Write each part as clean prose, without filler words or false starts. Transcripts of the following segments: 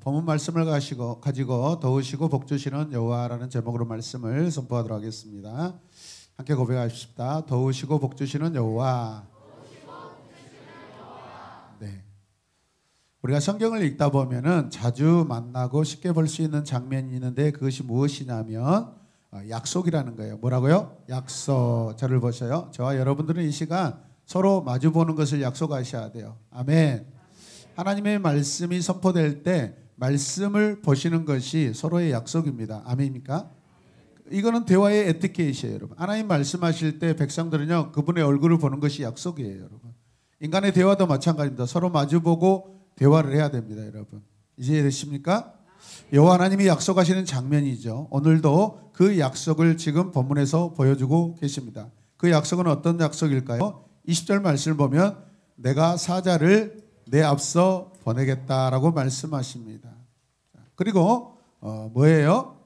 본문 말씀을 가지고 도우시고 복주시는 여호와라는 제목으로 말씀을 선포하도록 하겠습니다. 함께 고백하십시다. 도우시고 복주시는 여호와. 네. 우리가 성경을 읽다 보면은 자주 만나고 쉽게 볼 수 있는 장면이 있는데 그것이 무엇이냐면 약속이라는 거예요. 뭐라고요? 약속. 저를 보셔요. 저와 여러분들은 이 시간 서로 마주보는 것을 약속하셔야 돼요. 아멘. 하나님의 말씀이 선포될 때 말씀을 보시는 것이 서로의 약속입니다. 아멘입니까? 이거는 대화의 에티켓이에요, 여러분. 하나님 말씀하실 때 백성들은요, 그분의 얼굴을 보는 것이 약속이에요, 여러분. 인간의 대화도 마찬가지입니다. 서로 마주보고 대화를 해야 됩니다, 여러분. 이해되십니까? 여호와 하나님이 약속하시는 장면이죠. 오늘도 그 약속을 지금 본문에서 보여주고 계십니다. 그 약속은 어떤 약속일까요? 20절 말씀을 보면 내가 사자를 내 앞서 보내겠다라고 말씀하십니다. 그리고 뭐예요?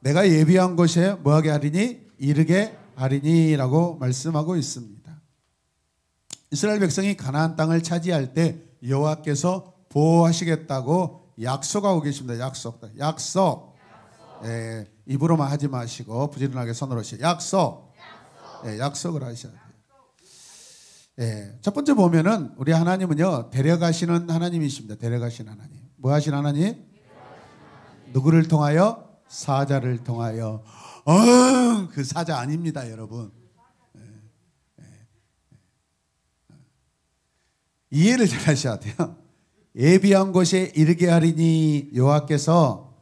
내가 예비한 곳에 뭐하게 하리니? 이르게 하리니라고 말씀하고 있습니다. 이스라엘 백성이 가나안 땅을 차지할 때 여호와께서 보호하시겠다고 약속하고 계십니다. 약속. 예, 입으로만 하지 마시고 부지런하게 손으로 하시죠. 약속. 예, 약속을 하셔야 돼요. 예, 첫 번째 보면은 우리 하나님은요, 데려가시는 하나님이십니다. 데려가시는 하나님. 뭐 하신 하나님? 누구를 통하여? 사자를 통하여. 그 사자 아닙니다, 여러분. 이해를 잘 하셔야 돼요. 예비한 곳에 이르게 하리니 여호와께서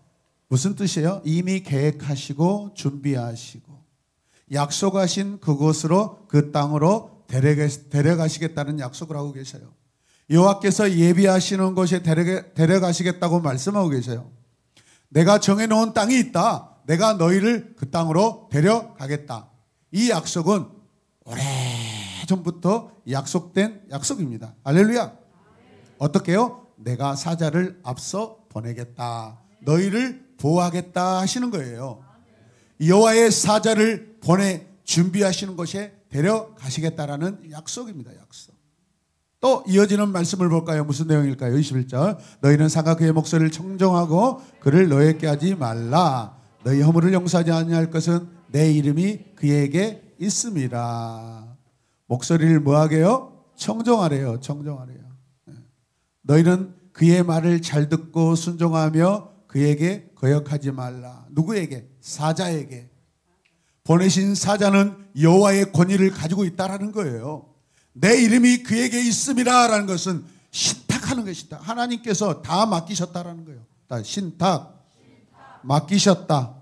무슨 뜻이에요? 이미 계획하시고 준비하시고 약속하신 그곳으로 그 땅으로 데려가시겠다는 약속을 하고 계셔요. 여호와께서 예비하시는 곳에 데려가시겠다고 말씀하고 계셔요. 내가 정해놓은 땅이 있다. 내가 너희를 그 땅으로 데려가겠다. 이 약속은 오래전부터 약속된 약속입니다. 할렐루야. 어떻게요? 내가 사자를 앞서 보내겠다. 너희를 보호하겠다 하시는 거예요. 여호와의 사자를 보내 준비하시는 곳에 데려가시겠다라는 약속입니다. 약속. 또 이어지는 말씀을 볼까요? 무슨 내용일까요? 21절. 너희는 상하 그의 목소리를 청정하고 그를 너에게 하지 말라. 너희 허물을 용서하지 아니할 것은 내 이름이 그에게 있음이라. 목소리를 뭐하게요? 청정하래요. 청정하래요. 너희는 그의 말을 잘 듣고 순종하며 그에게 거역하지 말라. 누구에게? 사자에게. 보내신 사자는 여호와의 권위를 가지고 있다라는 거예요. 내 이름이 그에게 있음이라라는 것은 신탁하는 것이다. 하나님께서 다 맡기셨다라는 거예요. 다 신탁. 맡기셨다.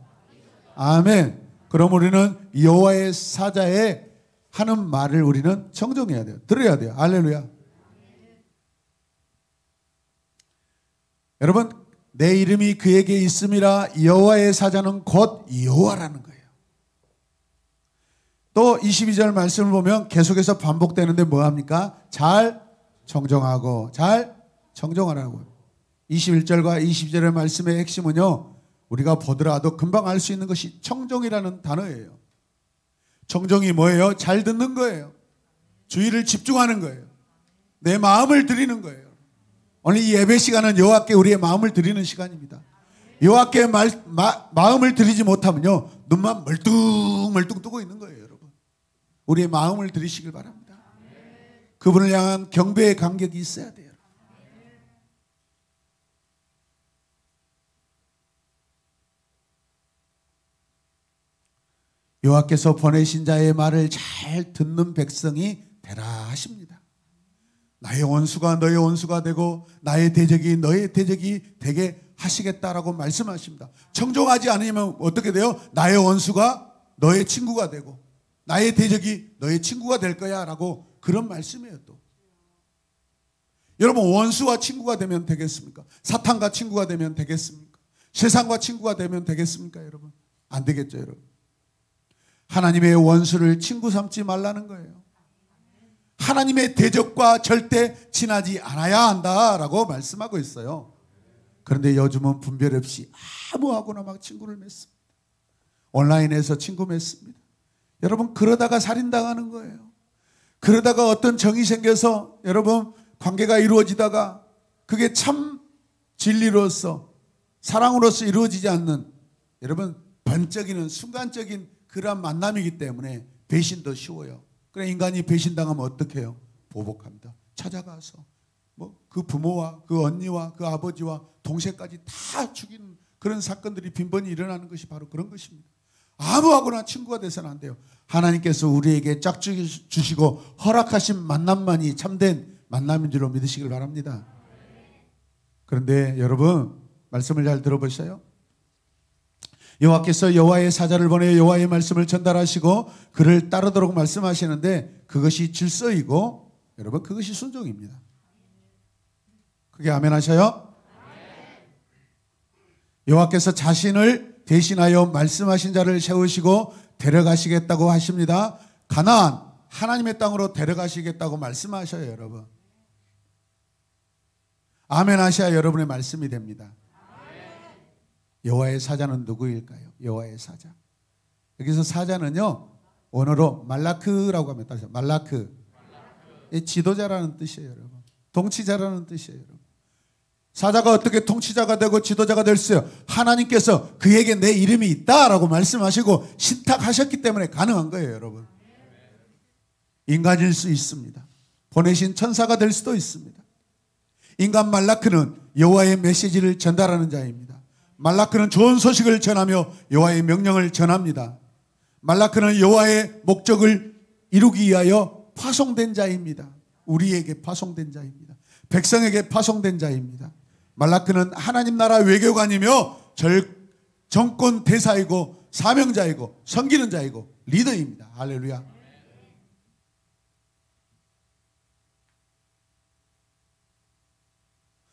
아멘. 그럼 우리는 여호와의 사자에 하는 말을 우리는 청정해야 돼요. 들어야 돼요. 할렐루야. 여러분, 내 이름이 그에게 있음이라. 여호와의 사자는 곧 여호와라는 거예요. 또 22절 말씀을 보면 계속해서 반복되는데 뭐합니까? 잘 청정하고 잘 청정하라고요. 21절과 22절의 말씀의 핵심은요, 우리가 보더라도 금방 알 수 있는 것이 청정이라는 단어예요. 청정이 뭐예요? 잘 듣는 거예요. 주의를 집중하는 거예요. 내 마음을 드리는 거예요. 오늘 이 예배 시간은 여호와께 우리의 마음을 드리는 시간입니다. 여호와께 마음을 드리지 못하면요, 눈만 멀뚱멀뚱 뜨고 있는 거예요, 여러분. 우리의 마음을 드리시길 바랍니다. 그분을 향한 경배의 감격이 있어야 돼요. 여호와께서 보내신 자의 말을 잘 듣는 백성이 되라 하십니다. 나의 원수가 너의 원수가 되고 나의 대적이 너의 대적이 되게 하시겠다라고 말씀하십니다. 청정하지 않으면 어떻게 돼요? 나의 원수가 너의 친구가 되고 나의 대적이 너의 친구가 될 거야 라고 그런 말씀이에요. 또 여러분, 원수와 친구가 되면 되겠습니까? 사탄과 친구가 되면 되겠습니까? 세상과 친구가 되면 되겠습니까? 여러분, 안 되겠죠. 여러분, 하나님의 원수를 친구 삼지 말라는 거예요. 하나님의 대적과 절대 친하지 않아야 한다라고 말씀하고 있어요. 그런데 요즘은 분별 없이 아무하고나 막 친구를 맺습니다. 온라인에서 친구 맺습니다. 여러분, 그러다가 살인당하는 거예요. 그러다가 어떤 정이 생겨서 여러분 관계가 이루어지다가 그게 참 진리로서 사랑으로서 이루어지지 않는 여러분 번쩍이는 순간적인 그러한 만남이기 때문에 배신도 쉬워요. 그래 인간이 배신당하면 어떻게 해요? 보복합니다. 찾아가서 뭐 그 부모와 그 언니와 그 아버지와 동생까지 다 죽이는 그런 사건들이 빈번히 일어나는 것이 바로 그런 것입니다. 아무하고나 친구가 돼서는 안 돼요. 하나님께서 우리에게 짝짓기 주시고 허락하신 만남만이 참된 만남인 줄로 믿으시길 바랍니다. 그런데 여러분 말씀을 잘 들어보세요. 여호와께서 여호와의 사자를 보내 여호와의 말씀을 전달하시고 그를 따르도록 말씀하시는데 그것이 질서이고 여러분 그것이 순종입니다. 그게 아멘 하셔요? 여호와께서 자신을 대신하여 말씀하신 자를 세우시고 데려가시겠다고 하십니다. 가나안 하나님의 땅으로 데려가시겠다고 말씀하셔요. 여러분 아멘 하셔야 여러분의 말씀이 됩니다. 여호와의 사자는 누구일까요? 여호와의 사자. 여기서 사자는요 원어로 말라크라고 합니다. 말라크. 지도자라는 뜻이에요. 여러분 통치자라는 뜻이에요. 여러분. 사자가 어떻게 통치자가 되고 지도자가 될 수 있어요? 하나님께서 그에게 내 이름이 있다라고 말씀하시고 신탁하셨기 때문에 가능한 거예요. 여러분 인간일 수 있습니다. 보내신 천사가 될 수도 있습니다. 인간 말라크는 여호와의 메시지를 전달하는 자입니다. 말라크는 좋은 소식을 전하며 여호와의 명령을 전합니다. 말라크는 여호와의 목적을 이루기 위하여 파송된 자입니다. 우리에게 파송된 자입니다. 백성에게 파송된 자입니다. 말라크는 하나님 나라 외교관이며 정권 대사이고 사명자이고 섬기는 자이고 리더입니다. 할렐루야.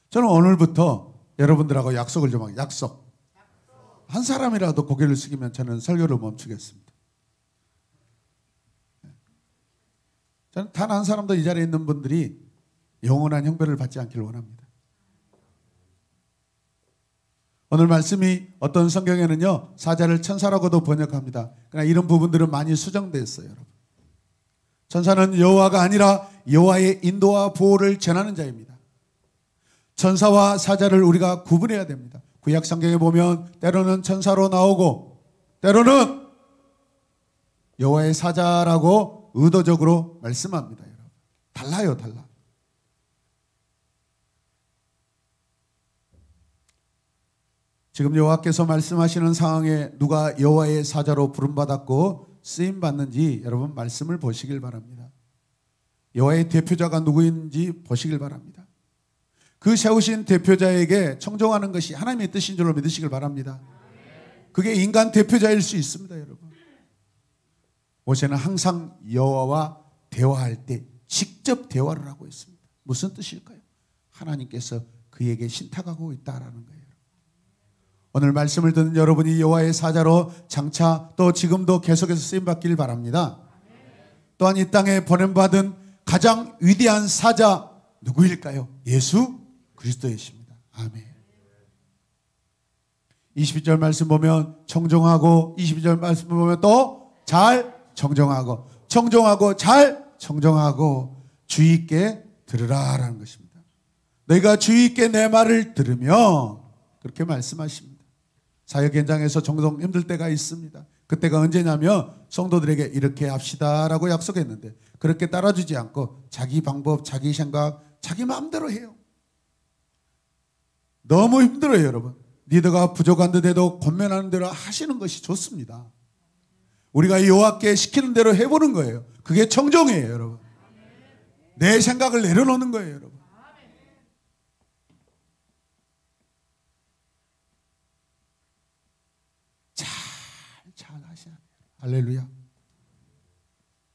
저는 오늘부터 여러분들하고 약속을 좀 하겠습니다. 약속. 한 사람이라도 고개를 숙이면 저는 설교를 멈추겠습니다. 저는 단 한 사람도 이 자리에 있는 분들이 영원한 형벌을 받지 않기를 원합니다. 오늘 말씀이 어떤 성경에는요 사자를 천사라고도 번역합니다. 그러나 이런 부분들은 많이 수정되어 있어요. 여러분. 천사는 여호와가 아니라 여호와의 인도와 보호를 전하는 자입니다. 천사와 사자를 우리가 구분해야 됩니다. 구약 성경에 보면 때로는 천사로 나오고 때로는 여호와의 사자라고 의도적으로 말씀합니다. 여러분. 달라요, 달라. 지금 여호와께서 말씀하시는 상황에 누가 여호와의 사자로 부름받았고 쓰임받는지 여러분 말씀을 보시길 바랍니다. 여호와의 대표자가 누구인지 보시길 바랍니다. 그 세우신 대표자에게 청종하는 것이 하나님의 뜻인 줄로 믿으시길 바랍니다. 그게 인간 대표자일 수 있습니다. 여러분 모세는 항상 여호와와 대화할 때 직접 대화를 하고 있습니다. 무슨 뜻일까요? 하나님께서 그에게 신탁하고 있다라는 거예요. 오늘 말씀을 듣는 여러분이 여호와의 사자로 장차 또 지금도 계속해서 쓰임받기를 바랍니다. 또한 이 땅에 보냄받은 가장 위대한 사자 누구일까요? 예수 그리스도이십니다. 아멘. 22절 말씀 보면 청종하고 22절 말씀 보면 또 잘 청종하고 청종하고 잘 청종하고 주의 있게 들으라라는 것입니다. 너희가 주의 있게 내 말을 들으며 그렇게 말씀하십니다. 사역 현장에서 종종 힘들 때가 있습니다. 그때가 언제냐면 성도들에게 이렇게 합시다라고 약속했는데 그렇게 따라주지 않고 자기 방법, 자기 생각, 자기 마음대로 해요. 너무 힘들어요, 여러분. 리더가 부족한 듯해도 권면하는 대로 하시는 것이 좋습니다. 우리가 여호와께 시키는 대로 해보는 거예요. 그게 청종이에요, 여러분. 내 생각을 내려놓는 거예요, 여러분. 잘 하셔야 돼요. 할렐루야.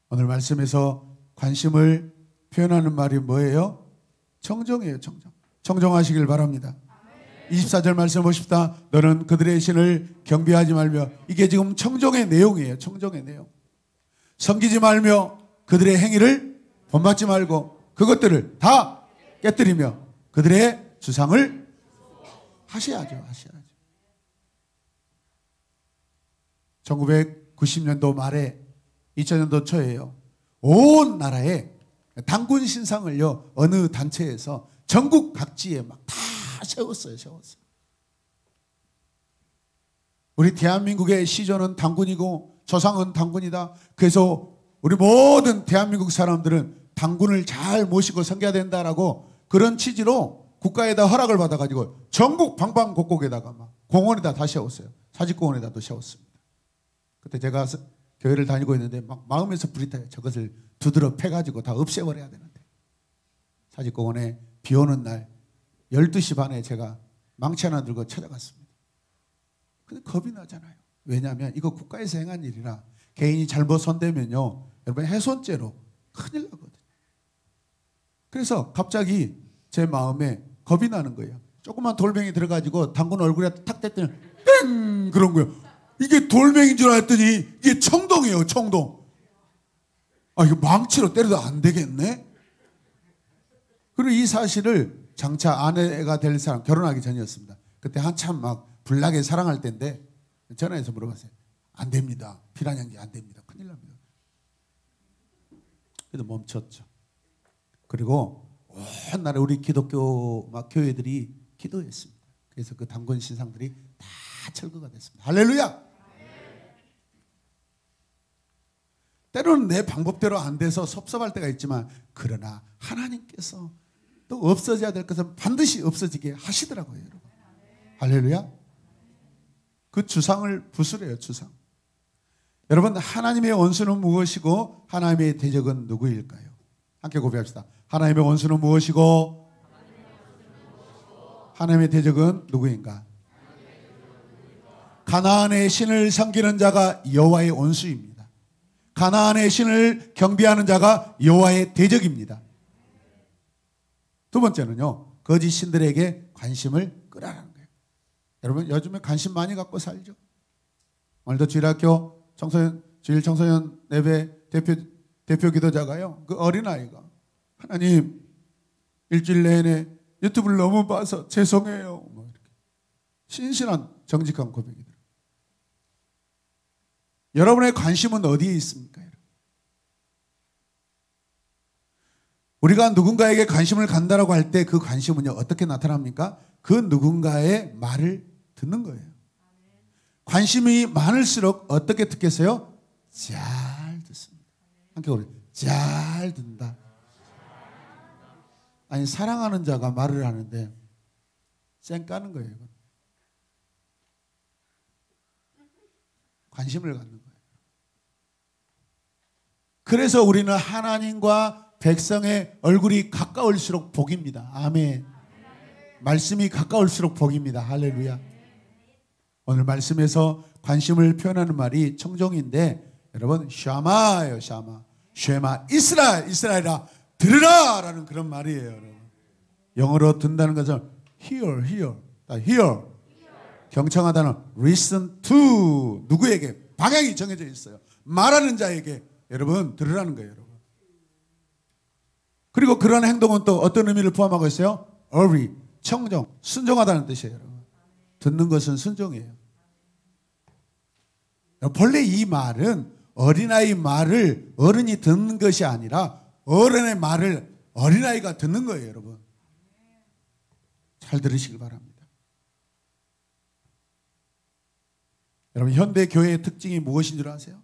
오늘 말씀에서 관심을 표현하는 말이 뭐예요? 청종이에요, 청종. 청종하시길 바랍니다. 24절 말씀 보십시다. 너는 그들의 신을 경배하지 말며 이게 지금 청종의 내용이에요. 청종의 내용. 섬기지 말며 그들의 행위를 본받지 말고 그것들을 다 깨뜨리며 그들의 주상을 하셔야죠. 하셔야죠. 1990년도 말에 2000년도 초에요. 온 나라에 단군 신상을요 어느 단체에서 전국 각지에 막 다 세웠어요. 우리 대한민국의 시조는 당군이고 조상은 당군이다. 그래서 우리 모든 대한민국 사람들은 당군을 잘 모시고 섬겨야 된다라고 그런 취지로 국가에다 허락을 받아가지고 전국 방방곡곡에다가 막 공원에다 다 세웠어요. 사직공원에다도 세웠습니다. 그때 제가 교회를 다니고 있는데 막 마음에서 불이 타요. 저것을 두드러 패가지고 다 없애버려야 되는데. 사직공원에 비 오는 날 12시 반에 제가 망치 하나 들고 찾아갔습니다. 근데 겁이 나잖아요. 왜냐하면 이거 국가에서 행한 일이라 개인이 잘못 손대면요, 여러분 훼손죄로 큰일 나거든요. 그래서 갑자기 제 마음에 겁이 나는 거예요. 조그만 돌멩이 들어가지고 당군 얼굴에 탁 댔더니 땡! 그런 거예요. 이게 돌멩이인 줄 알았더니 이게 청동이에요. 청동. 아, 이거 망치로 때려도 안 되겠네. 그리고 이 사실을 장차 아내가 될 사람, 결혼하기 전이었습니다. 그때 한참 막 불나게 사랑할 때인데 전화해서 물어봤어요. 안 됩니다. 피난양기 안 됩니다. 큰일 납니다. 그래도 멈췄죠. 그리고 온 나라 우리 기독교 막 교회들이 기도했습니다. 그래서 그 당군 신상들이 다 철거가 됐습니다. 할렐루야! 때로는 내 방법대로 안 돼서 섭섭할 때가 있지만 그러나 하나님께서 또 없어져야 될 것은 반드시 없어지게 하시더라고요. 여러분. 할렐루야! 그 주상을 부수래요. 주상. 여러분, 하나님의 원수는 무엇이고 하나님의 대적은 누구일까요? 함께 고백합시다. 하나님의 원수는 무엇이고 하나님의 대적은 누구인가? 가나안의 신을 섬기는 자가 여호와의 원수입니다. 가나안의 신을 경배하는 자가 여호와의 대적입니다. 두 번째는요, 거짓 신들에게 관심을 끄라는 거예요. 여러분, 요즘에 관심 많이 갖고 살죠. 오늘도 주일학교 주일 청소년 예배 대표 기도자가요, 그 어린아이가 하나님, 일주일 내내 유튜브를 너무 봐서 죄송해요. 뭐 이렇게 신실한 정직한 고백이더라고요. 여러분의 관심은 어디에 있습니까? 우리가 누군가에게 관심을 간다라고 할 때 그 관심은요, 어떻게 나타납니까? 그 누군가의 말을 듣는 거예요. 관심이 많을수록 어떻게 듣겠어요? 잘 듣습니다. 함께 우리 잘 듣는다. 아니, 사랑하는 자가 말을 하는데 쌩 까는 거예요. 이건. 관심을 갖는 거예요. 그래서 우리는 하나님과 백성의 얼굴이 가까울수록 복입니다. 아멘. 말씀이 가까울수록 복입니다. 할렐루야. 오늘 말씀에서 관심을 표현하는 말이 청종인데, 여러분, 샤마예요. 샤마. 쉐마 이스라엘, 이스라엘아 들으라 라는 그런 말이에요. 여러분. 영어로 듣는다는 것은 hear, hear, hear. 경청하다는 listen to. 누구에게? 방향이 정해져 있어요. 말하는 자에게 여러분 들으라는 거예요. 여러분. 그리고 그런 행동은 또 어떤 의미를 포함하고 있어요? obey, 청정, 순종하다는 뜻이에요. 여러분. 듣는 것은 순종이에요. 본래 이 말은 어린아이 말을 어른이 듣는 것이 아니라 어른의 말을 어린아이가 듣는 거예요. 여러분. 잘 들으시길 바랍니다. 여러분, 현대 교회의 특징이 무엇인 줄 아세요?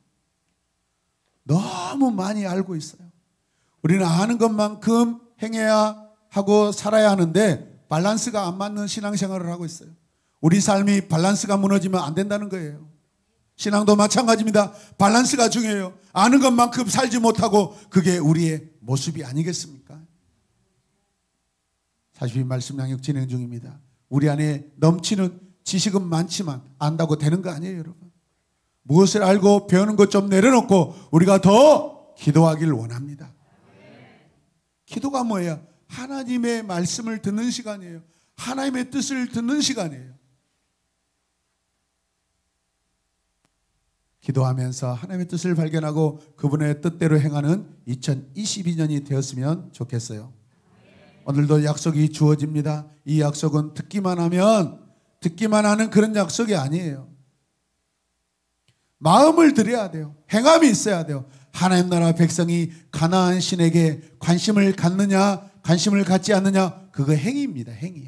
너무 많이 알고 있어요. 우리는 아는 것만큼 행해야 하고 살아야 하는데 밸런스가 안 맞는 신앙생활을 하고 있어요. 우리 삶이 밸런스가 무너지면 안 된다는 거예요. 신앙도 마찬가지입니다. 밸런스가 중요해요. 아는 것만큼 살지 못하고 그게 우리의 모습이 아니겠습니까? 42 말씀 양육 진행 중입니다. 우리 안에 넘치는 지식은 많지만 안다고 되는 거 아니에요, 여러분. 무엇을 알고 배우는 것 좀 내려놓고 우리가 더 기도하기를 원합니다. 기도가 뭐예요? 하나님의 말씀을 듣는 시간이에요. 하나님의 뜻을 듣는 시간이에요. 기도하면서 하나님의 뜻을 발견하고 그분의 뜻대로 행하는 2022년이 되었으면 좋겠어요. 오늘도 약속이 주어집니다. 이 약속은 듣기만 하는 그런 약속이 아니에요. 마음을 들여야 돼요. 행함이 있어야 돼요. 하나님 나라 백성이 가나안 신에게 관심을 갖느냐, 관심을 갖지 않느냐, 그거 행위입니다. 행위.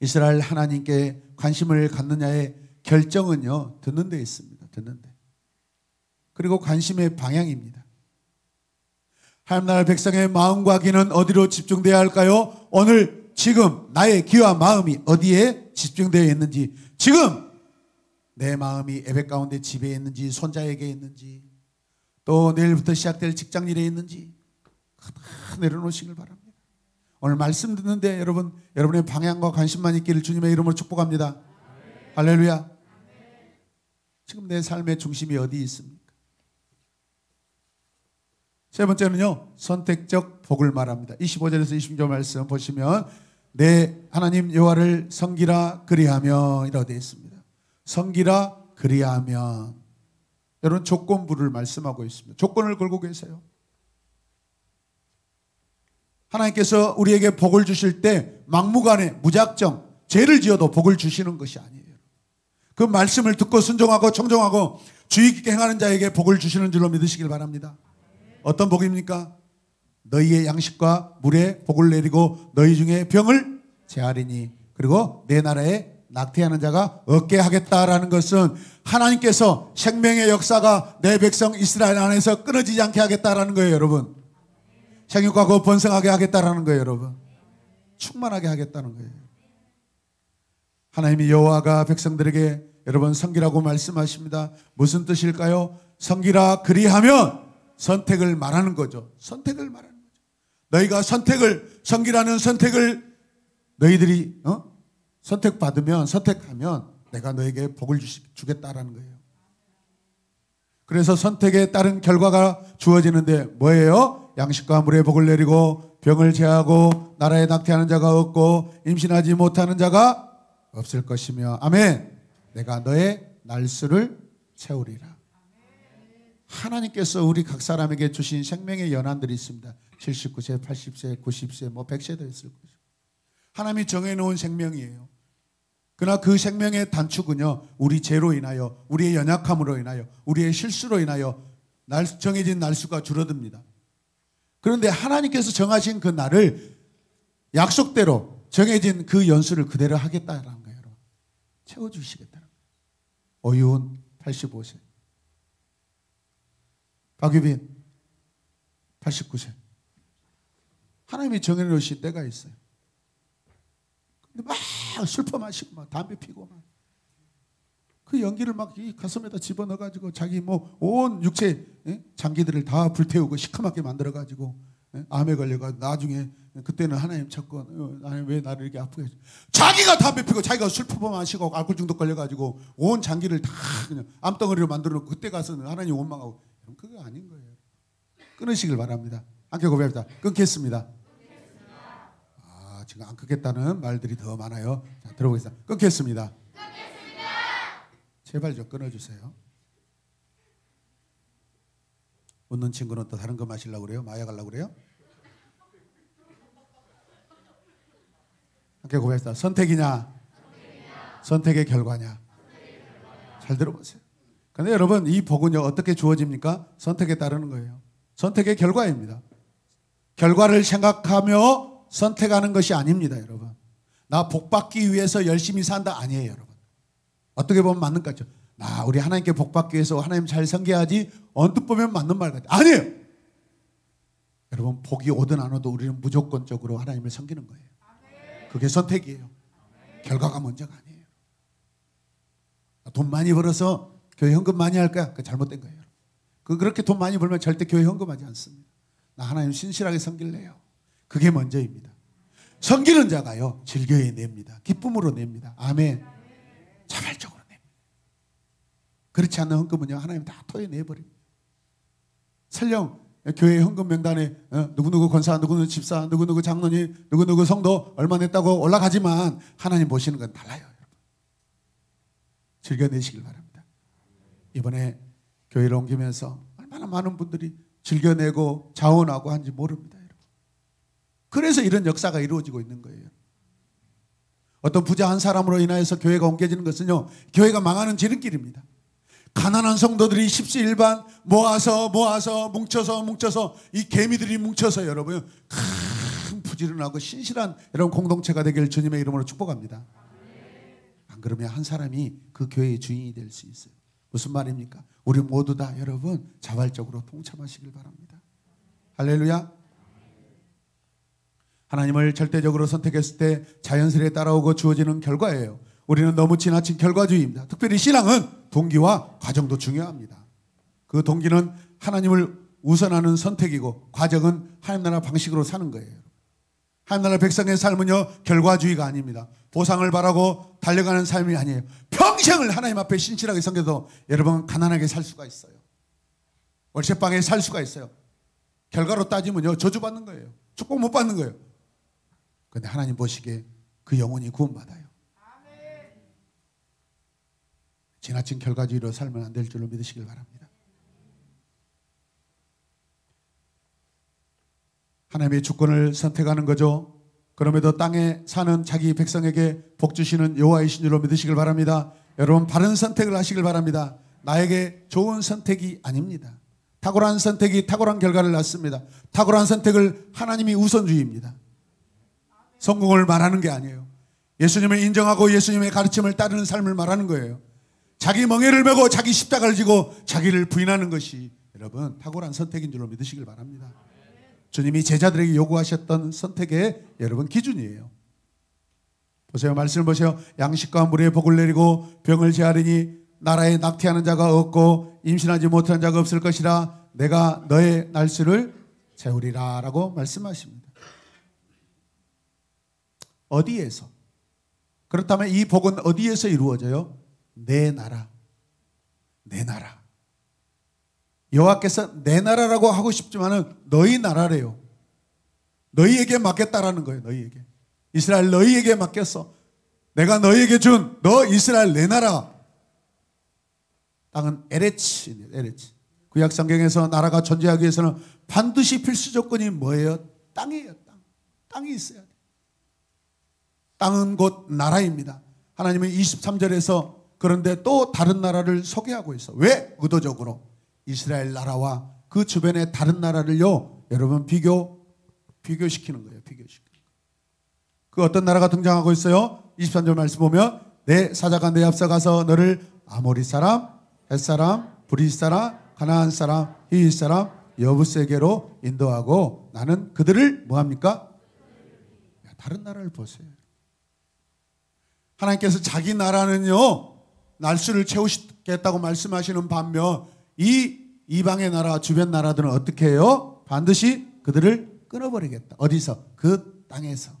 이스라엘 하나님께 관심을 갖느냐의 결정은요, 듣는 데 있습니다. 듣는 데. 그리고 관심의 방향입니다. 하나님 나라 백성의 마음과 귀는 어디로 집중되어야 할까요? 오늘 지금 나의 귀와 마음이 어디에 집중되어 있는지, 지금 내 마음이 예배 가운데 집에 있는지, 손자에게 있는지, 또 내일부터 시작될 직장일에 있는지 다 내려놓으시길 바랍니다. 오늘 말씀 듣는데 여러분의 방향과 관심만 있기를 주님의 이름으로 축복합니다. 할렐루야. 지금 내 삶의 중심이 어디 있습니까? 세 번째는요, 선택적 복을 말합니다. 25절에서 26절 말씀 보시면 내 하나님 여호와를 섬기라 그리하면 이라고 되어 있습니다. 섬기라 그리하면, 여러분 조건부를 말씀하고 있습니다. 조건을 걸고 계세요. 하나님께서 우리에게 복을 주실 때 막무가내 무작정 죄를 지어도 복을 주시는 것이 아니에요. 그 말씀을 듣고 순종하고 청종하고 주의 깊게 행하는 자에게 복을 주시는 줄로 믿으시길 바랍니다. 어떤 복입니까? 너희의 양식과 물에 복을 내리고 너희 중에 병을 제하리니, 그리고 내 나라에 낙태하는 자가 없게 하겠다라는 것은 하나님께서 생명의 역사가 내 백성 이스라엘 안에서 끊어지지 않게 하겠다라는 거예요. 여러분, 생육하고 번성하게 하겠다라는 거예요. 여러분, 충만하게 하겠다는 거예요. 하나님이 여호와가 백성들에게 여러분 섬기라고 말씀하십니다. 무슨 뜻일까요? 섬기라 그리하면 선택을 말하는 거죠. 선택을 말하는 거죠. 너희가 섬기라는 선택을 너희들이 선택하면 내가 너에게 복을 주겠다라는 거예요. 그래서 선택에 따른 결과가 주어지는데 뭐예요? 양식과 물에 복을 내리고 병을 제하고 나라에 낙태하는 자가 없고 임신하지 못하는 자가 없을 것이며, 아멘. 내가 너의 날수를 채우리라. 하나님께서 우리 각 사람에게 주신 생명의 연한들이 있습니다. 79세, 80세, 90세, 100세도 있을 것이고 하나님이 정해놓은 생명이에요. 그러나 그 생명의 단축은요, 우리 죄로 인하여, 우리의 연약함으로 인하여, 우리의 실수로 인하여 정해진 날수가 줄어듭니다. 그런데 하나님께서 정하신 그 날을 약속대로 정해진 그 연수를 그대로 하겠다라는 거예요. 여러분, 채워주시겠다는 거예요. 오유훈 85세, 박유빈 89세. 하나님이 정해놓으신 때가 있어요. 근데 막 술퍼 마시고 막 담배 피고 막 그 연기를 막 이 가슴에다 집어넣어가지고 자기 뭐 온 육체 장기들을 다 불태우고 시커멓게 만들어가지고 암에 걸려가지고 나중에 그때는 하나님 찾고 하나님 왜 나를 이렇게 아프게 해줘. 자기가 담배 피고 자기가 술퍼 마시고 알코올 중독 걸려가지고 온 장기를 다 그냥 암덩어리로 만들어놓고 그때 가서는 하나님 원망하고, 그거 아닌 거예요. 끊으시길 바랍니다. 함께 고백합니다. 끊겠습니다. 지금 안 끊겠다는 말들이 더 많아요. 자, 들어보겠습니다. 끊겠습니다. 제발 좀 끊어주세요. 웃는 친구는 또 다른 거 마시려고 그래요? 마약 하려고 그래요? 함께 고백합니다. 선택이냐? 선택의 결과냐? 잘 들어보세요. 그런데 여러분, 이 복은요, 어떻게 주어집니까? 선택에 따르는 거예요. 선택의 결과입니다. 결과를 생각하며 선택하는 것이 아닙니다. 여러분, 나 복 받기 위해서 열심히 산다 아니에요. 여러분, 어떻게 보면 맞는 것 같죠. 우리 하나님께 복 받기 위해서 하나님 잘 섬겨야지, 언뜻 보면 맞는 말 같아요. 아니에요. 여러분, 복이 오든 안 오든 우리는 무조건적으로 하나님을 섬기는 거예요. 그게 선택이에요. 결과가 먼저가 아니에요. 돈 많이 벌어서 교회 헌금 많이 할까? 그거 잘못된 거예요. 그렇게 돈 많이 벌면 절대 교회 헌금하지 않습니다. 나 하나님 신실하게 섬길래요. 그게 먼저입니다. 섬기는 자가요, 즐겨야 냅니다. 기쁨으로 냅니다. 아멘. 자발적으로 냅니다. 그렇지 않는 헌금은요, 하나님 다 토해내버립니다. 설령 교회 헌금 명단에 누구누구 권사, 누구누구 집사, 누구누구 장로님, 누구누구 성도 얼마 냈다고 올라가지만 하나님 보시는 건 달라요. 여러분, 즐겨내시길 바랍니다. 이번에 교회를 옮기면서 얼마나 많은 분들이 즐겨내고 자원하고 한지 모릅니다. 여러분. 그래서 이런 역사가 이루어지고 있는 거예요. 어떤 부자 한 사람으로 인하여서 교회가 옮겨지는 것은요, 교회가 망하는 지름길입니다. 가난한 성도들이 십시일반 모아서 뭉쳐서 이 개미들이 뭉쳐서 여러분 큰 부지런하고 신실한 여러분 공동체가 되길 주님의 이름으로 축복합니다. 안 그러면 한 사람이 그 교회의 주인이 될 수 있어요. 무슨 말입니까? 우리 모두 다 여러분 자발적으로 동참하시길 바랍니다. 할렐루야. 하나님을 절대적으로 선택했을 때 자연스레 따라오고 주어지는 결과예요. 우리는 너무 지나친 결과주의입니다. 특별히 신앙은 동기와 과정도 중요합니다. 그 동기는 하나님을 우선하는 선택이고 과정은 하나님 나라 방식으로 사는 거예요. 하나님 나라 백성의 삶은요 결과주의가 아닙니다. 보상을 바라고 달려가는 삶이 아니에요. 평생을 하나님 앞에 신실하게 섬겨도 여러분 가난하게 살 수가 있어요. 월세방에 살 수가 있어요. 결과로 따지면요 저주받는 거예요. 축복 못 받는 거예요. 그런데 하나님 보시기에 그 영혼이 구원받아요. 지나친 결과주의로 살면 안 될 줄로 믿으시길 바랍니다. 하나님의 주권을 선택하는 거죠. 그럼에도 땅에 사는 자기 백성에게 복 주시는 여호와이신 줄로 믿으시길 바랍니다. 여러분 바른 선택을 하시길 바랍니다. 나에게 좋은 선택이 아닙니다. 탁월한 선택이 탁월한 결과를 낳습니다. 탁월한 선택을 하나님이 우선주의입니다. 성공을 말하는 게 아니에요. 예수님을 인정하고 예수님의 가르침을 따르는 삶을 말하는 거예요. 자기 멍에를 메고 자기 십자가를 지고 자기를 부인하는 것이 여러분 탁월한 선택인 줄로 믿으시길 바랍니다. 주님이 제자들에게 요구하셨던 선택의 여러분 기준이에요. 보세요. 말씀을 보세요. 양식과 물의 복을 내리고 병을 제하리니 나라에 낙태하는 자가 없고 임신하지 못하는 자가 없을 것이라 내가 너의 날수를 채우리라 라고 말씀하십니다. 어디에서? 그렇다면 이 복은 어디에서 이루어져요? 내 나라. 내 나라. 여호와께서 내 나라라고 하고 싶지만은 너희 나라래요. 너희에게 맡겼다라는 거예요. 너희에게. 이스라엘 너희에게 맡겼어. 내가 너희에게 준 너 이스라엘 내 나라. 땅은 에레치. 구약 성경에서 나라가 존재하기 위해서는 반드시 필수 조건이 뭐예요? 땅이에요. 땅이 있어야 돼. 땅은 곧 나라입니다. 하나님은 23절에서 그런데 또 다른 나라를 소개하고 있어. 왜? 의도적으로 이스라엘 나라와 그 주변의 다른 나라를요 여러분 비교시키는 거예요. 그 어떤 나라가 등장하고 있어요? 23절 말씀 보면 내 사자가 내 앞서 가서 너를 아모리 사람, 헷 사람, 브릿 사람, 가나안 사람, 히윗 사람, 여부세게로 인도하고 나는 그들을 뭐합니까? 다른 나라를 보세요. 하나님께서 자기 나라는요 날수를 채우시겠다고 말씀하시는 반면 이 이방의 나라 주변 나라들은 어떻게 해요? 반드시 그들을 끊어버리겠다. 어디서? 그 땅에서.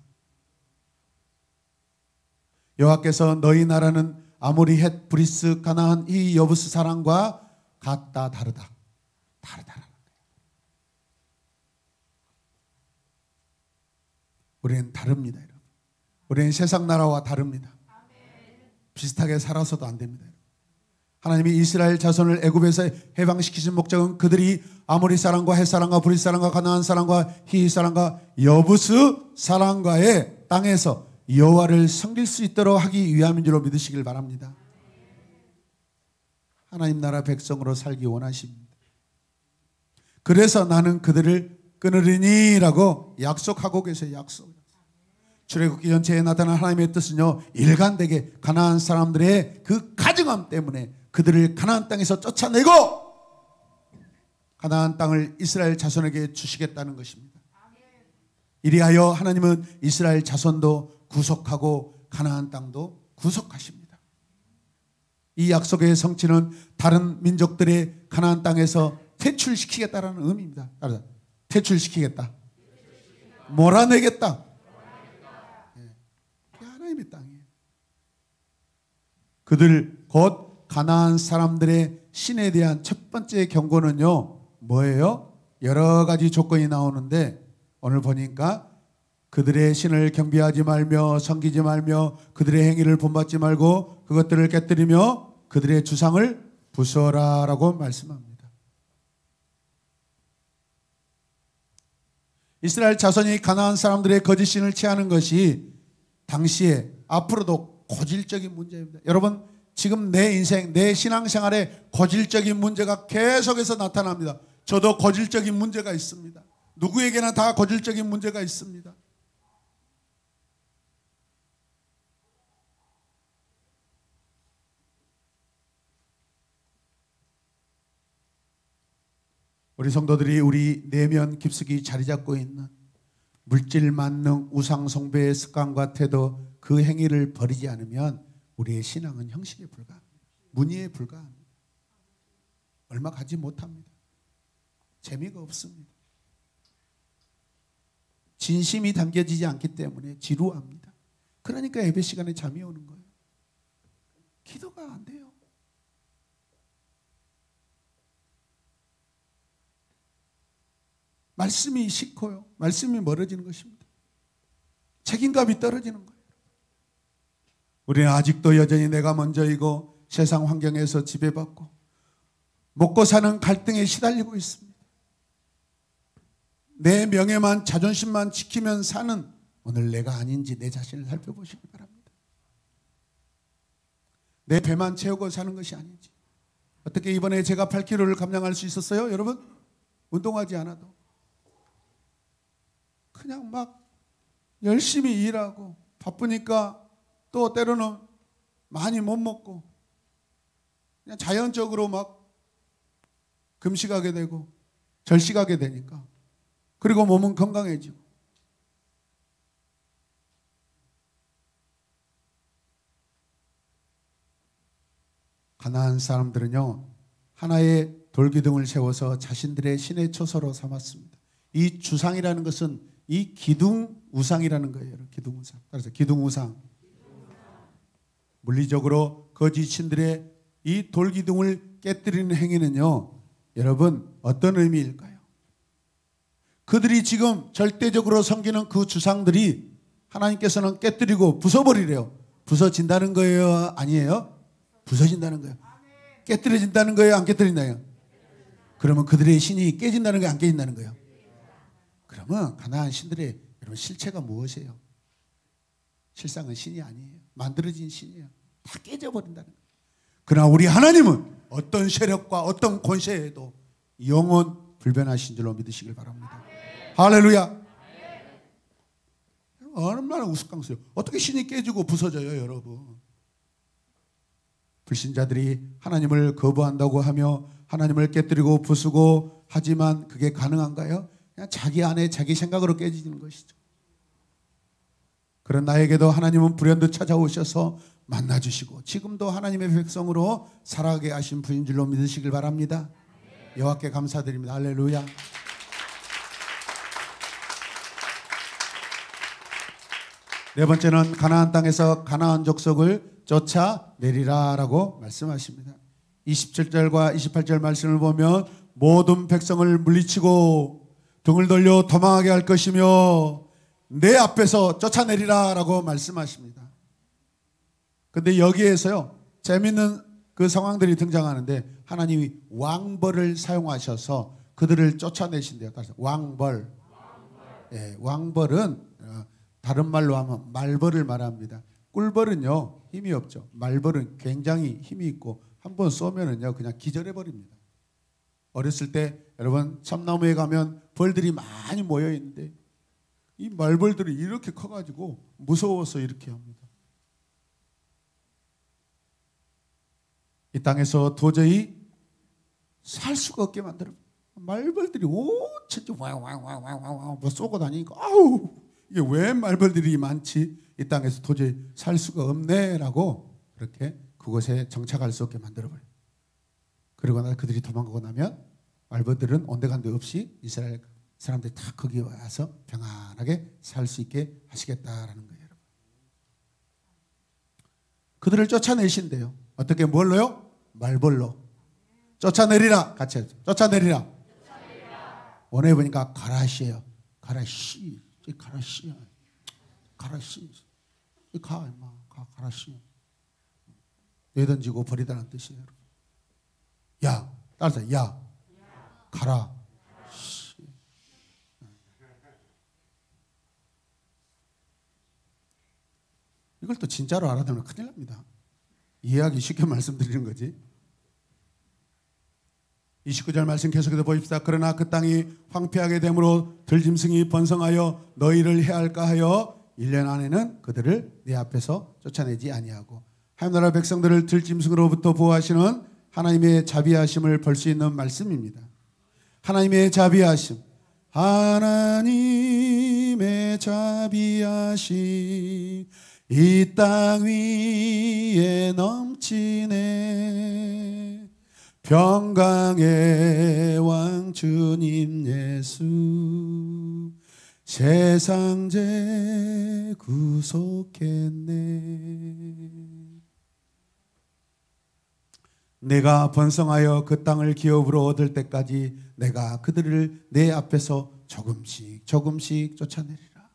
여호와께서 너희 나라는 아모리, 헷, 브리스, 가나안, 이 여부스 사람과 같다 다르다라는 거예요. 우리는 다릅니다. 여러분. 우리는 세상 나라와 다릅니다. 비슷하게 살아서도 안 됩니다. 하나님이 이스라엘 자손을 애굽에서 해방시키신 목적은 그들이 아모리 사람과 헷 사람과 브릿 사람과 가나안 사람과 히윗 사람과 여부스 사람과의 땅에서 여호와를 섬길 수 있도록 하기 위함인 줄로 믿으시길 바랍니다. 하나님 나라 백성으로 살기 원하십니다. 그래서 나는 그들을 끊으리니 라고 약속하고 계세요. 약속. 출애굽기 전체에 나타난 하나님의 뜻은요 일관되게 가나안 사람들의 그 가증함 때문에 그들을 가나안 땅에서 쫓아내고 가나안 땅을 이스라엘 자손에게 주시겠다는 것입니다. 이리하여 하나님은 이스라엘 자손도 구속하고 가나안 땅도 구속하십니다. 이 약속의 성취는 다른 민족들의 가나안 땅에서 퇴출시키겠다라는 의미입니다. 퇴출시키겠다. 몰아내겠다. 그게 하나님의 땅이에요. 그들 곧 가나안 사람들의 신에 대한 첫 번째 경고는요. 뭐예요? 여러 가지 조건이 나오는데 오늘 보니까 그들의 신을 경배하지 말며 섬기지 말며 그들의 행위를 본받지 말고 그것들을 깨뜨리며 그들의 주상을 부수어라 라고 말씀합니다. 이스라엘 자손이 가나안 사람들의 거짓 신을 취하는 것이 당시에 앞으로도 고질적인 문제입니다. 여러분 지금 내 인생, 내 신앙생활에 고질적인 문제가 계속해서 나타납니다. 저도 고질적인 문제가 있습니다. 누구에게나 다 고질적인 문제가 있습니다. 우리 성도들이 우리 내면 깊숙이 자리 잡고 있는 물질 만능 우상 숭배의 습관과 태도, 그 행위를 버리지 않으면 우리의 신앙은 형식에 불과합니다. 문의에 불과합니다. 얼마 가지 못합니다. 재미가 없습니다. 진심이 담겨지지 않기 때문에 지루합니다. 그러니까 예배 시간에 잠이 오는 거예요. 기도가 안 돼요. 말씀이 싫고요. 말씀이 멀어지는 것입니다. 책임감이 떨어지는 거예요. 우리는 아직도 여전히 내가 먼저이고 세상 환경에서 지배받고 먹고 사는 갈등에 시달리고 있습니다. 내 명예만, 자존심만 지키면 사는 오늘 내가 아닌지 내 자신을 살펴보시기 바랍니다. 내 배만 채우고 사는 것이 아닌지. 어떻게 이번에 제가 8kg를 감량할 수 있었어요? 여러분? 운동하지 않아도 그냥 막 열심히 일하고 바쁘니까 또 때로는 많이 못 먹고 그냥 자연적으로 막 금식하게 되고 절식하게 되니까, 그리고 몸은 건강해지고. 가나안 사람들은요, 하나의 돌기둥을 세워서 자신들의 신의 초소로 삼았습니다. 이 주상이라는 것은 이 기둥 우상이라는 거예요. 기둥 우상. 따라서 기둥 우상. 물리적으로 거짓 신들의 이 돌기둥을 깨뜨리는 행위는요, 여러분 어떤 의미일까요? 그들이 지금 절대적으로 섬기는 그 주상들이 하나님께서는 깨뜨리고 부숴버리래요. 부서진다는 거예요? 아니에요? 부서진다는 거예요. 깨뜨려진다는 거예요? 안 깨뜨린다요? 그러면 그들의 신이 깨진다는 거예요? 안 깨진다는 거예요? 그러면 가나안 신들의 여러분 실체가 무엇이에요? 실상은 신이 아니에요. 만들어진 신이에요. 다 깨져버린다는 거예요. 그러나 우리 하나님은 어떤 세력과 어떤 권세에도 영원 불변하신 줄로 믿으시길 바랍니다. 할렐루야. 얼마나 우스꽝스러워요. 어떻게 신이 깨지고 부서져요, 여러분? 불신자들이 하나님을 거부한다고 하며 하나님을 깨뜨리고 부수고 하지만 그게 가능한가요? 그냥 자기 안에 자기 생각으로 깨지는 것이죠. 그런 나에게도 하나님은 불현듯 찾아오셔서 만나주시고 지금도 하나님의 백성으로 살아가게 하신 분인 줄로 믿으시길 바랍니다. 여호와께 감사드립니다. 할렐루야. 네 번째는 가나안 땅에서 가나안 족속을 쫓아내리라라고 말씀하십니다. 27절과 28절 말씀을 보면 모든 백성을 물리치고 등을 돌려 도망하게 할 것이며 내 앞에서 쫓아내리라라고 말씀하십니다. 근데 여기에서요, 재미있는 그 상황들이 등장하는데 하나님이 왕벌을 사용하셔서 그들을 쫓아내신대요. 왕벌. 예, 왕벌은 다른 말로 하면 말벌을 말합니다. 꿀벌은요 힘이 없죠. 말벌은 굉장히 힘이 있고 한번 쏘면은요 그냥 기절해버립니다. 어렸을 때 여러분 참나무에 가면 벌들이 많이 모여 있는데 이 말벌들이 이렇게 커가지고 무서워서 이렇게 합니다. 이 땅에서 도저히 살 수가 없게 만들어. 말벌들이 온천지 왕왕왕왕왕 뭐 쏘고 다니니까 아우 이게 왜 말벌들이 많지? 이 땅에서 도저히 살 수가 없네라고 그렇게 그곳에 정착할 수 없게 만들어버려요. 그러고 나서 그들이 도망가고 나면 말벌들은 온데간데 없이 이스라엘 사람들이 다 거기에 와서 평안하게 살 수 있게 하시겠다라는 거예요. 여러분. 그들을 쫓아내신대요. 어떻게 뭘로요? 말벌로. 쫓아내리라. 같이 해서 쫓아내리라. 원해 보니까 가라시예요. 가라시. 가라시야. 가라시. 가 임마. 가라시. 내던지고 버리다는 뜻이에요. 야. 따라서 야. 가라. 이걸 또 진짜로 알아두면 큰일 납니다. 이해하기 쉽게 말씀드리는 거지. 29절 말씀 계속해서 보십시다. 그러나 그 땅이 황폐하게 되므로 들짐승이 번성하여 너희를 해할까 하여 1년 안에는 그들을 내 앞에서 쫓아내지 아니하고. 하나님 나라 백성들을 들짐승으로부터 보호하시는 하나님의 자비하심을 볼 수 있는 말씀입니다. 하나님의 자비하심, 하나님의 자비하심 이 땅 위에 넘치네. 평강의 왕 주님 예수 세상 죄 구속했네. 내가 번성하여 그 땅을 기업으로 얻을 때까지 내가 그들을 내 앞에서 조금씩 조금씩 쫓아내리라.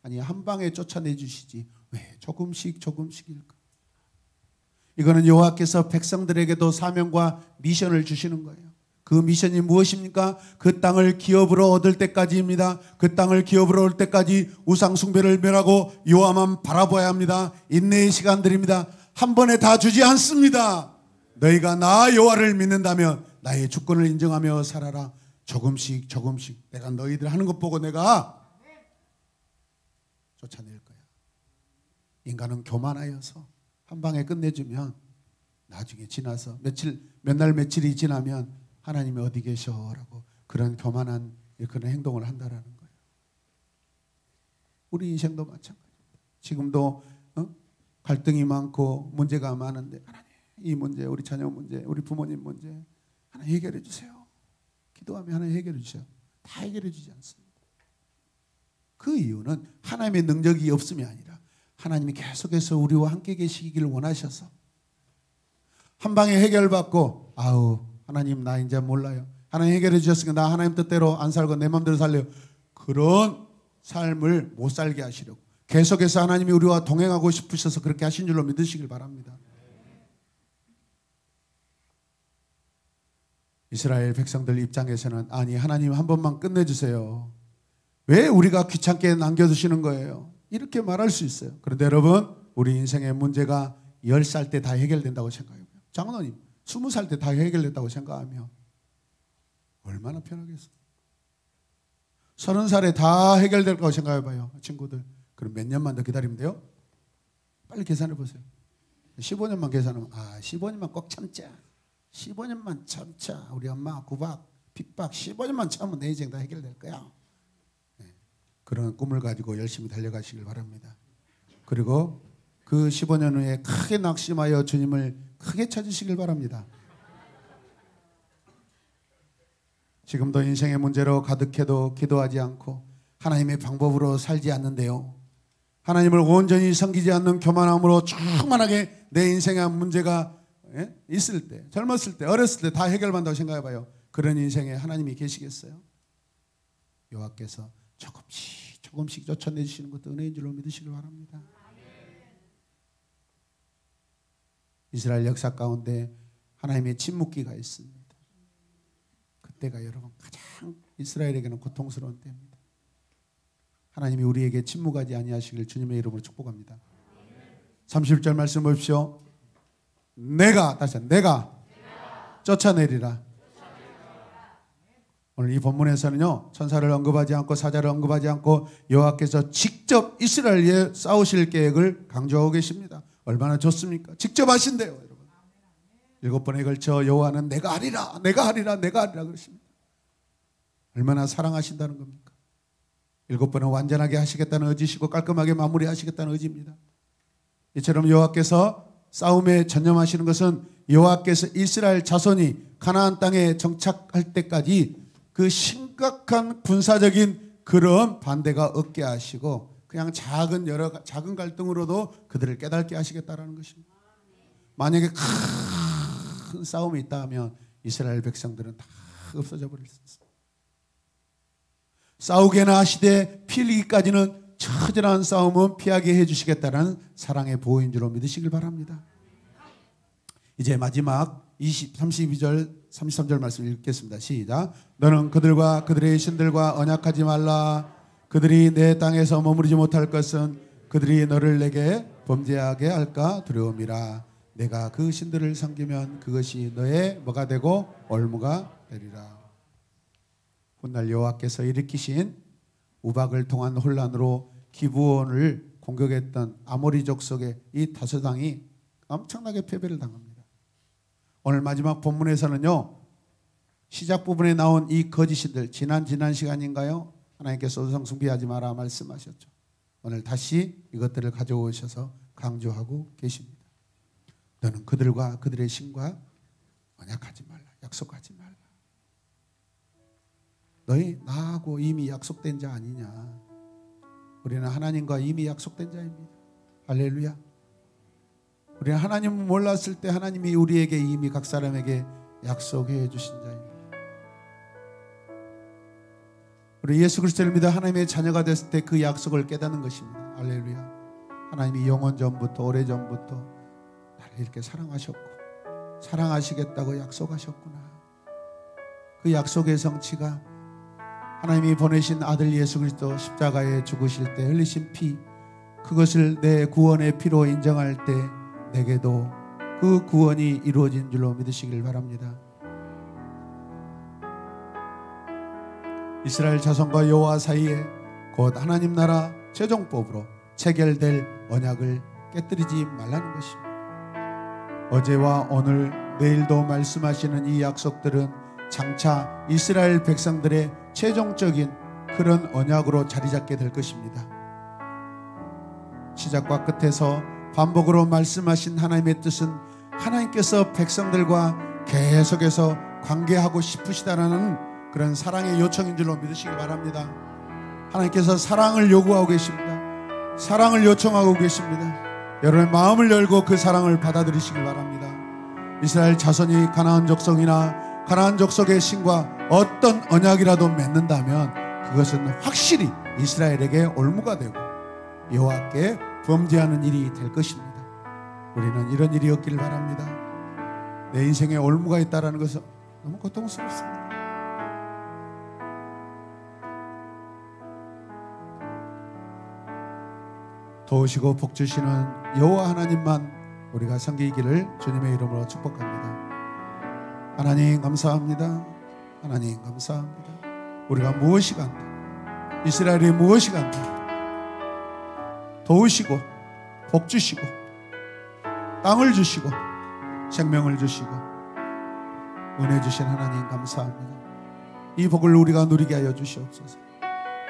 아니, 한 방에 쫓아내 주시지 왜 조금씩 조금씩일까? 이거는 여호와께서 백성들에게도 사명과 미션을 주시는 거예요. 그 미션이 무엇입니까? 그 땅을 기업으로 얻을 때까지입니다. 그 땅을 기업으로 얻을 때까지 우상 숭배를 멸하고 여호와만 바라봐야 합니다. 인내의 시간들입니다. 한 번에 다 주지 않습니다. 너희가 나 여호와를 믿는다면 나의 주권을 인정하며 살아라. 조금씩 조금씩 내가 너희들 하는 것 보고 내가 쫓아낼 거야. 인간은 교만하여서 한 방에 끝내주면 나중에 지나서 몇 날 며칠이 지나면 하나님이 어디 계셔라고 그런 교만한 그런 행동을 한다라는 거예요. 우리 인생도 마찬가지입니다. 지금도 갈등이 많고 문제가 많은데 하나님 이 문제, 우리 자녀 문제, 우리 부모님 문제 하나님 해결해 주세요. 기도하면 하나님 해결해 주세요. 다 해결해 주지 않습니다. 그 이유는 하나님의 능력이 없음이 아니라 하나님이 계속해서 우리와 함께 계시기를 원하셔서 한 방에 해결받고 아우 하나님 나 이제 몰라요. 하나님 해결해 주셨으니까 나 하나님 뜻대로 안 살고 내 마음대로 살래요. 그런 삶을 못 살게 하시려고 계속해서 하나님이 우리와 동행하고 싶으셔서 그렇게 하신 줄로 믿으시길 바랍니다. 이스라엘 백성들 입장에서는 아니 하나님 한 번만 끝내주세요. 왜 우리가 귀찮게 남겨두시는 거예요? 이렇게 말할 수 있어요. 그런데 여러분 우리 인생의 문제가 10살 때 다 해결된다고 생각해요. 장로님 20살 때 다 해결됐다고 생각하면 얼마나 편하겠어요. 30살에 다 해결될 거라고 생각해봐요. 친구들 그럼 몇 년만 더 기다리면 돼요? 빨리 계산해 보세요. 15년만 계산하면 15년만 꼭 참자. 15년만 참자. 우리 엄마 구박 핍박 15년만 참으면 내 인생 다 해결될 거야. 네. 그런 꿈을 가지고 열심히 달려가시길 바랍니다. 그리고 그 15년 후에 크게 낙심하여 주님을 크게 찾으시길 바랍니다. 지금도 인생의 문제로 가득해도 기도하지 않고 하나님의 방법으로 살지 않는데요. 하나님을 온전히 섬기지 않는 교만함으로 충만하게 내 인생의 문제가 있을 때, 젊었을 때, 어렸을 때 다 해결받는다고 생각해봐요. 그런 인생에 하나님이 계시겠어요? 여호와께서 조금씩 조금씩 쫓아내주시는 것도 은혜인 줄로 믿으시길 바랍니다. 이스라엘 역사 가운데 하나님의 침묵기가 있습니다. 그때가 여러분 가장 이스라엘에게는 고통스러운 때입니다. 하나님이 우리에게 침묵하지 아니하시길 주님의 이름으로 축복합니다. 31절 말씀 보십시오. 내가 쫓아내리라. 오늘 이 본문에서는요 천사를 언급하지 않고 사자를 언급하지 않고 여호와께서 직접 이스라엘에 싸우실 계획을 강조하고 계십니다. 얼마나 좋습니까? 직접 하신대요 여러분. 7번에 걸쳐 여호와는 내가 하리라 그러십니다. 얼마나 사랑하신다는 겁니까? 7번은 완전하게 하시겠다는 의지시고 깔끔하게 마무리하시겠다는 의지입니다. 이처럼 여호와께서 싸움에 전념하시는 것은 여호와께서 이스라엘 자손이 가나안 땅에 정착할 때까지 그 심각한 군사적인 그런 반대가 없게 하시고 그냥 작은 갈등으로도 그들을 깨닫게 하시겠다라는 것입니다. 만약에 큰 싸움이 있다 하면 이스라엘 백성들은 다 없어져 버릴 수 있습니다. 싸우게나 하시되 피 흘리기까지는 처절한 싸움은 피하게 해주시겠다는 사랑의 보호인 줄로 믿으시길 바랍니다. 이제 마지막 32절 33절 말씀 읽겠습니다. 시작. 너는 그들과 그들의 신들과 언약하지 말라. 그들이 내 땅에서 머무르지 못할 것은 그들이 너를 내게 범죄하게 할까 두려움이라. 내가 그 신들을 섬기면 그것이 너의 뭐가 되고 올무가 되리라. 훗날 여호와께서 일으키신 우박을 통한 혼란으로 기브온을 공격했던 아모리 족속의 이 다소당이 엄청나게 패배를 당합니다. 오늘 마지막 본문에서는요 시작 부분에 나온 이 거짓인들, 지난 시간인가요? 하나님께서 우상숭배하지 마라 말씀하셨죠. 오늘 다시 이것들을 가져오셔서 강조하고 계십니다. 너는 그들과 그들의 신과 언약하지 말라, 약속하지 말라. 너희 나하고 이미 약속된 자 아니냐. 우리는 하나님과 이미 약속된 자입니다. 할렐루야. 우리는 하나님을 몰랐을 때 하나님이 우리에게 이미 각 사람에게 약속해 주신 자입니다. 우리 예수 그리스도를 믿어 하나님의 자녀가 됐을 때 그 약속을 깨닫는 것입니다. 할렐루야. 하나님이 영원 전부터, 오래전부터 나를 이렇게 사랑하셨고 사랑하시겠다고 약속하셨구나. 그 약속의 성취가 하나님이 보내신 아들 예수 그리스도 십자가에 죽으실 때 흘리신 피, 그것을 내 구원의 피로 인정할 때 내게도 그 구원이 이루어진 줄로 믿으시길 바랍니다. 이스라엘 자손과 여호와 사이에 곧 하나님 나라 최종법으로 체결될 언약을 깨뜨리지 말라는 것입니다. 어제와 오늘 내일도 말씀하시는 이 약속들은 장차 이스라엘 백성들의 최종적인 그런 언약으로 자리 잡게 될 것입니다. 시작과 끝에서 반복으로 말씀하신 하나님의 뜻은 하나님께서 백성들과 계속해서 관계하고 싶으시다라는 그런 사랑의 요청인 줄로 믿으시기 바랍니다. 하나님께서 사랑을 요구하고 계십니다. 사랑을 요청하고 계십니다. 여러분의 마음을 열고 그 사랑을 받아들이시기 바랍니다. 이스라엘 자손이 가나안 족속이나 가나안 족속의 신과 어떤 언약이라도 맺는다면 그것은 확실히 이스라엘에게 올무가 되고 여호와께 범죄하는 일이 될 것입니다. 우리는 이런 일이 없기를 바랍니다. 내 인생에 올무가 있다는 것은 너무 고통스럽습니다. 도우시고 복주시는 여호와 하나님만 우리가 섬기기를 주님의 이름으로 축복합니다. 하나님 감사합니다. 하나님 감사합니다. 우리가 무엇이 간다, 이스라엘이 무엇이 간다, 도우시고 복주시고 땅을 주시고 생명을 주시고 은혜 주신 하나님 감사합니다. 이 복을 우리가 누리게 하여 주시옵소서.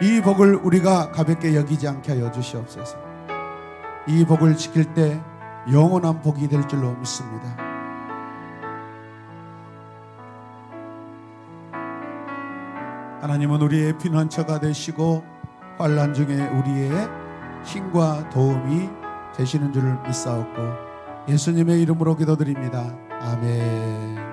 이 복을 우리가 가볍게 여기지 않게 하여 주시옵소서. 이 복을 지킬 때 영원한 복이 될 줄로 믿습니다. 하나님은 우리의 피난처가 되시고 환난 중에 우리의 힘과 도움이 되시는 줄을 믿사옵고 예수님의 이름으로 기도드립니다. 아멘.